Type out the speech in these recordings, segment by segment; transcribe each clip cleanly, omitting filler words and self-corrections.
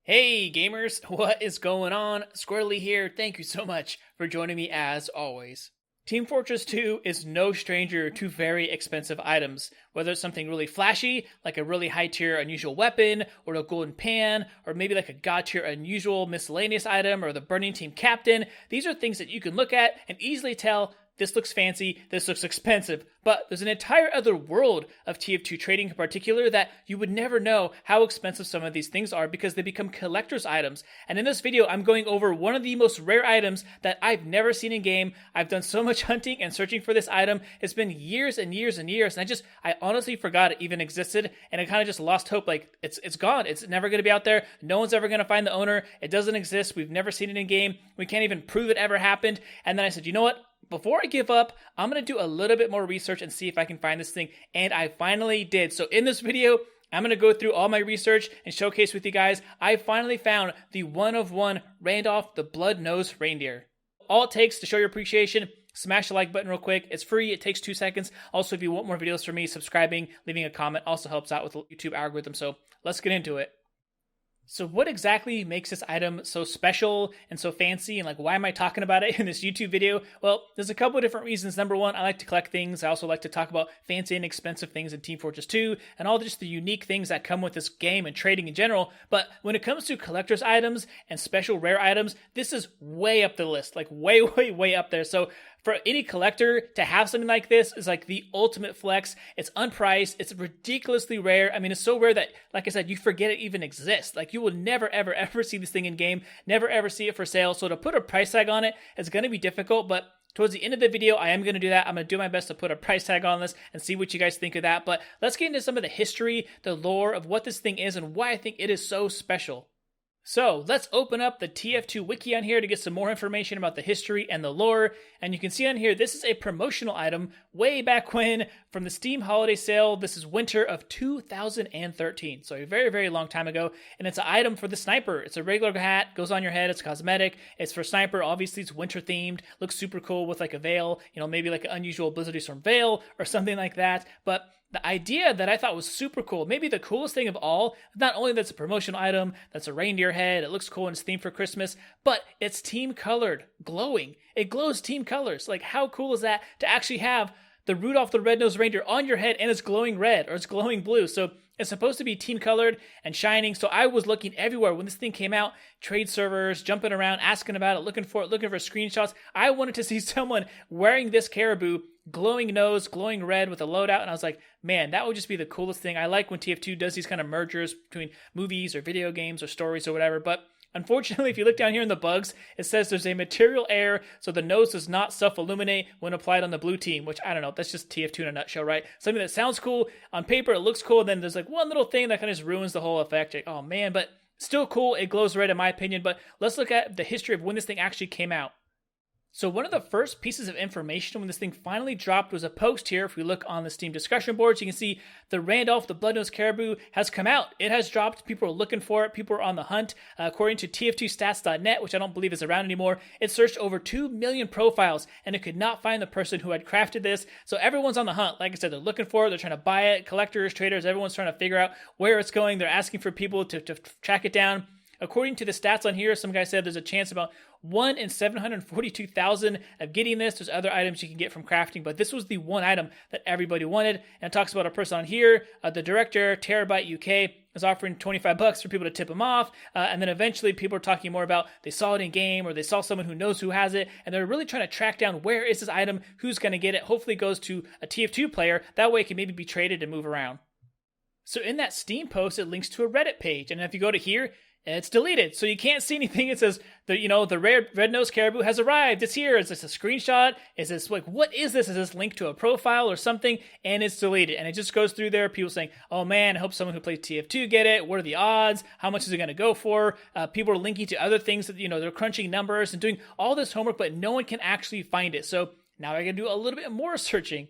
Hey gamers, what is going on? Squirrely here. Thank you so much for joining me as always. Team Fortress 2 is no stranger to very expensive items, whether it's something really flashy, like a really high tier unusual weapon, or a golden pan, or maybe like a god tier unusual miscellaneous item, or the burning team captain. These are things that you can look at and easily tell this looks fancy, this looks expensive, but there's an entire other world of TF2 trading in particular that you would never know how expensive some of these things are because they become collector's items. And in this video, I'm going over one of the most rare items that I've never seen in game. I've done so much hunting and searching for this item. It's been years and years and years, and I honestly forgot it even existed, and I kind of just lost hope. Like, it's gone. It's never going to be out there. No one's ever going to find the owner. It doesn't exist. We've never seen it in game. We can't even prove it ever happened. And then I said, you know what? Before I give up, I'm going to do a little bit more research and see if I can find this thing, and I finally did. So in this video, I'm going to go through all my research and showcase with you guys. I finally found the one-of-one Randolph the Blood-Nosed Reindeer. All it takes to show your appreciation, smash the like button real quick. It's free. It takes 2 seconds. Also, if you want more videos from me, subscribing, leaving a comment also helps out with the YouTube algorithm. So let's get into it. So what exactly makes this item so special and so fancy, and like why am I talking about it in this YouTube video? Well, there's a couple of different reasons. Number one, I like to collect things. I also like to talk about fancy and expensive things in Team Fortress 2 and all just the unique things that come with this game and trading in general. But when it comes to collector's items and special rare items, this is way up the list, like way, way, way up there. So for any collector to have something like this is like the ultimate flex. It's unpriced. It's ridiculously rare. I mean, it's so rare that, like I said, you forget it even exists. Like, you will never, ever, ever see this thing in game. Never, ever see it for sale. So to put a price tag on it is going to be difficult, but towards the end of the video, I am going to do that. I'm going to do my best to put a price tag on this and see what you guys think of that. But let's get into some of the history, the lore of what this thing is and why I think it is so special. So let's open up the TF2 wiki on here to get some more information about the history and the lore. And you can see on here, this is a promotional item way back when from the Steam holiday sale. This is winter of 2013. So a very, very long time ago. And it's an item for the sniper. It's a regular hat, goes on your head. It's cosmetic. It's for sniper. Obviously it's winter themed. Looks super cool with like a veil, maybe like an unusual Blizzard Storm veil or something like that. But the idea that I thought was super cool, maybe the coolest thing of all, not only that's a promotional item, that's a reindeer head, it looks cool and it's themed for Christmas, but it's team colored, glowing. It glows team colors. Like, how cool is that to actually have the Rudolph the Red-Nosed Reindeer on your head and it's glowing red or it's glowing blue? So it's supposed to be team colored and shining. So I was looking everywhere when this thing came out, trade servers, jumping around, asking about it, looking for screenshots. I wanted to see someone wearing this Caribou, glowing nose, glowing red with a loadout. And I was like, man, that would just be the coolest thing. I like when TF2 does these kind of mergers between movies or video games or stories or whatever. But unfortunately, if you look down here in the bugs, it says there's a material error, so the nose does not self-illuminate when applied on the blue team, which I don't know, that's just TF2 in a nutshell, right? Something that sounds cool, on paper it looks cool, and then there's like one little thing that kind of just ruins the whole effect. Like, oh man, but still cool, it glows red in my opinion. But let's look at the history of when this thing actually came out. So one of the first pieces of information when this thing finally dropped was a post here. If we look on the Steam discussion boards, you can see the Randolph the Blood-Nosed Caribou has come out. It has dropped. People are looking for it. People are on the hunt. According to TF2stats.net, which I don't believe is around anymore, it searched over 2 million profiles and it could not find the person who had crafted this. So everyone's on the hunt. Like I said, they're looking for it. They're trying to buy it. Collectors, traders, everyone's trying to figure out where it's going. They're asking for people to track it down. According to the stats on here, some guy said there's a chance about 1 in 742,000 of getting this. There's other items you can get from crafting, but this was the one item that everybody wanted. And it talks about a person on here, the director, Terabyte UK, is offering $25 for people to tip him off. And then eventually people are talking more about they saw it in game or they saw someone who knows who has it. And they're really trying to track down where is this item, who's going to get it. Hopefully it goes to a TF2 player. That way it can maybe be traded and move around. So in that Steam post, it links to a Reddit page. And if you go to here, it's deleted, so you can't see anything. It says the red-nosed caribou has arrived. It's here. Is this a screenshot? Is this like, what is this? Is this linked to a profile or something? And it's deleted, and it just goes through there. People saying, "Oh man, I hope someone who plays TF2 get it. What are the odds? How much is it going to go for?" People are linking to other things that they're crunching numbers and doing all this homework, but no one can actually find it. So now I got to do a little bit more searching.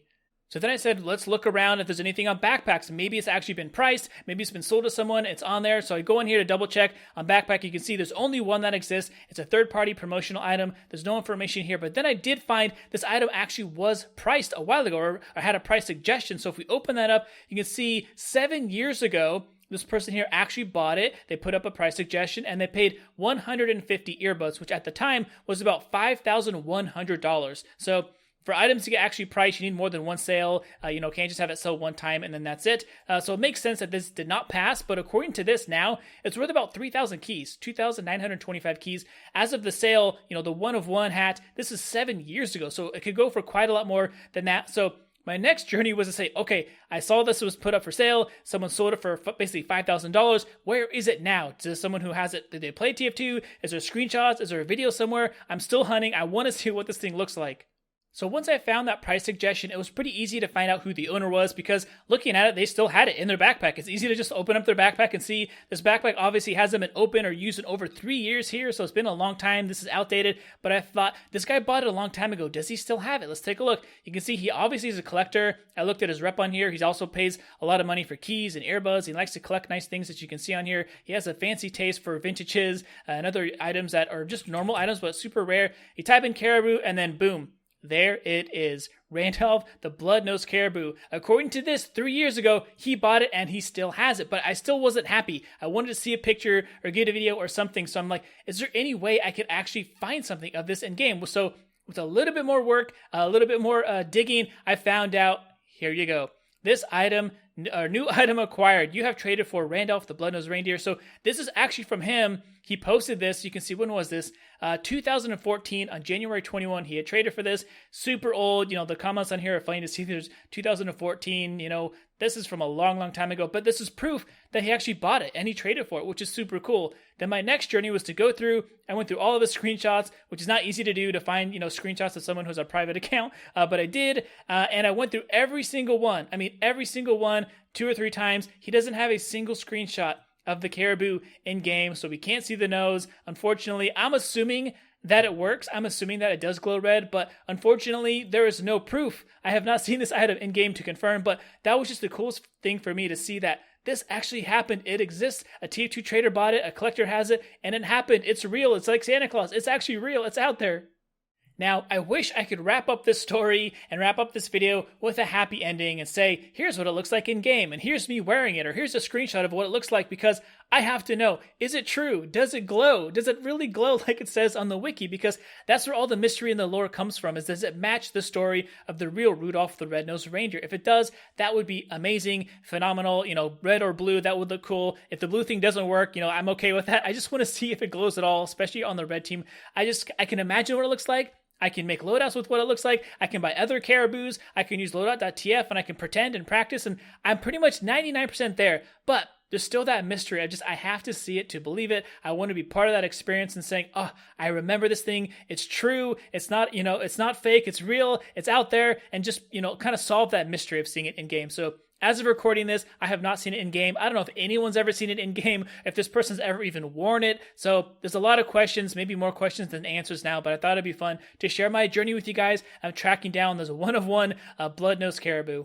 So then I said, let's look around if there's anything on backpacks. Maybe it's actually been priced. Maybe it's been sold to someone. It's on there. So I go in here to double check. On backpack, you can see there's only one that exists. It's a third-party promotional item. There's no information here. But then I did find this item actually was priced a while ago, or I had a price suggestion. So if we open that up, you can see 7 years ago, This person here actually bought it. They put up a price suggestion and they paid 150 earbuds, which at the time was about $5,100. So for items to get actually priced, you need more than one sale. Can't just have it sell one time and then that's it. So it makes sense that this did not pass, but according to this now, it's worth about 3,000 keys, 2,925 keys. As of the sale, the one of one hat, this is 7 years ago, so it could go for quite a lot more than that. So my next journey was to say, okay, I saw this was put up for sale. Someone sold it for basically $5,000. Where is it now? Does someone who has it, did they play TF2? Is there screenshots? Is there a video somewhere? I'm still hunting. I want to see what this thing looks like. So once I found that price suggestion, it was pretty easy to find out who the owner was because looking at it, they still had it in their backpack. It's easy to just open up their backpack and see this backpack obviously hasn't been opened or used in over 3 years here, so it's been a long time. This is outdated, but I thought this guy bought it a long time ago. Does he still have it? Let's take a look. You can see he obviously is a collector. I looked at his rep on here. He also pays a lot of money for keys and earbuds. He likes to collect nice things that you can see on here. He has a fancy taste for vintages and other items that are just normal items but super rare. You type in Caribou and then boom. There it is. Randolph, the blood-nosed caribou. According to this, 3 years ago, he bought it and he still has it, but I still wasn't happy. I wanted to see a picture or get a video or something, so I'm like, is there any way I could actually find something of this in game? So with a little bit more work, a little bit more digging, I found out, here you go. This item, new item acquired. You have traded for Randolph, the blood-nosed reindeer. So this is actually from him. He posted this. You can see, when was this? 2014 on January 21. He had traded for this. Super old. The comments on here are funny to see. There's 2014. This is from a long, long time ago. But this is proof that he actually bought it and he traded for it, which is super cool. Then my next journey was to go through. I went through all of his screenshots, which is not easy to do, to find screenshots of someone who has a private account. But I did, and I went through every single one. I mean, every single one, 2 or 3 times. He doesn't have a single screenshot of the caribou in game, so we can't see the nose. Unfortunately, I'm assuming that it works. I'm assuming that it does glow red, but unfortunately, there is no proof. I have not seen this item in game to confirm, but that was just the coolest thing for me to see that this actually happened. It exists. A TF2 trader bought it, a collector has it, and it happened. It's real. It's like Santa Claus. It's actually real. It's out there. Now, I wish I could wrap up this story and wrap up this video with a happy ending and say, here's what it looks like in game, and here's me wearing it, or here's a screenshot of what it looks like, because I have to know, is it true? Does it glow? Does it really glow like it says on the wiki? Because that's where all the mystery and the lore comes from, is does it match the story of the real Rudolph the Red-Nosed Reindeer? If it does, that would be amazing, phenomenal, red or blue, that would look cool. If the blue thing doesn't work, I'm okay with that. I just want to see if it glows at all, especially on the red team. I can imagine what it looks like. I can make loadouts with what it looks like. I can buy other caribous. I can use loadout.tf and I can pretend and practice, and I'm pretty much 99% there. But there's still that mystery. I have to see it to believe it. I want to be part of that experience and saying, oh, I remember this thing. It's true. It's not, it's not fake. It's real. It's out there, and just, kind of solve that mystery of seeing it in game. So as of recording this, I have not seen it in game. I don't know if anyone's ever seen it in game, if this person's ever even worn it. So there's a lot of questions, maybe more questions than answers now, but I thought it'd be fun to share my journey with you guys. I'm tracking down this one-of-one blood-nosed caribou.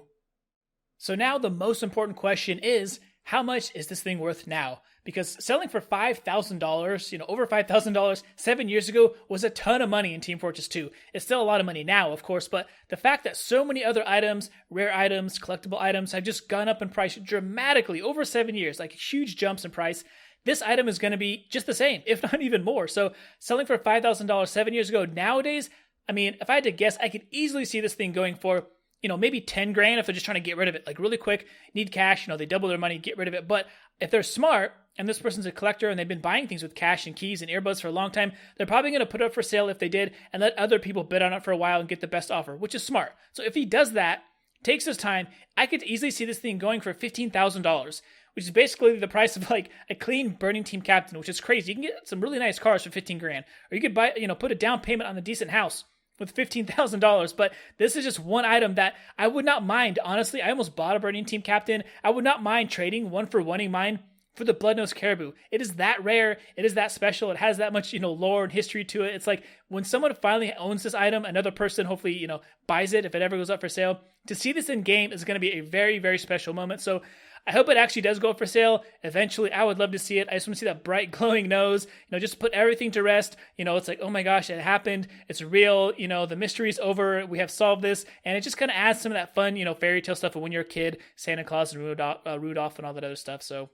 So now the most important question is, how much is this thing worth now? Because selling for $5,000, over $5,000 7 years ago was a ton of money in Team Fortress 2. It's still a lot of money now, of course, but the fact that so many other items, rare items, collectible items have just gone up in price dramatically over 7 years, like huge jumps in price, this item is going to be just the same, if not even more. So selling for $5,000 7 years ago, nowadays, if I had to guess, I could easily see this thing going for maybe 10 grand if they're just trying to get rid of it, like really quick, need cash, they double their money, get rid of it. But if they're smart, and this person's a collector and they've been buying things with cash and keys and earbuds for a long time, they're probably going to put it up for sale if they did and let other people bid on it for a while and get the best offer, which is smart. So if he does that, takes his time, I could easily see this thing going for $15,000, which is basically the price of like a clean Burning Team captain, which is crazy. You can get some really nice cars for 15 grand, or you could buy, put a down payment on a decent house with $15,000, but this is just one item that I would not mind. Honestly, I almost bought a Burning Team captain. I would not mind trading one for one-ing mine for the blood-nosed caribou. It is that rare. It is that special. It has that much, lore and history to it. It's like when someone finally owns this item, another person hopefully, buys it if it ever goes up for sale. To see this in game is going to be a very, very special moment. So I hope it actually does go up for sale eventually. I would love to see it. I just want to see that bright glowing nose, just put everything to rest. It's like, oh my gosh, it happened. It's real. The mystery's over. We have solved this. And it just kind of adds some of that fun, fairy tale stuff of when you're a kid, Santa Claus and Rudolph and all that other stuff. So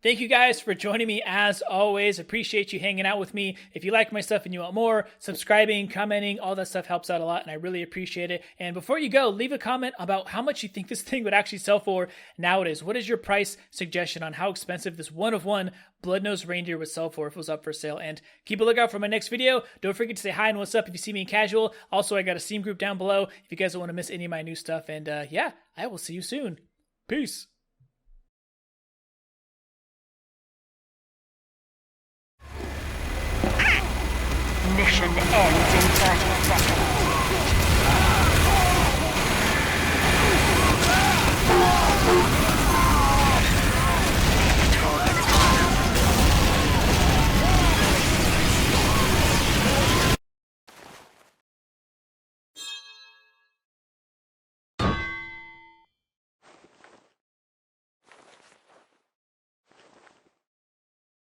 Thank you guys for joining me as always. Appreciate you hanging out with me. If you like my stuff and you want more, subscribing, commenting, all that stuff helps out a lot and I really appreciate it. And before you go, leave a comment about how much you think this thing would actually sell for nowadays. What is your price suggestion on how expensive this one-of-one blood-nosed reindeer would sell for if it was up for sale? And keep a lookout for my next video. Don't forget to say hi and what's up if you see me in casual. Also, I got a Steam group down below if you guys don't want to miss any of my new stuff. And yeah, I will see you soon. Peace. Mission ends in 30 seconds.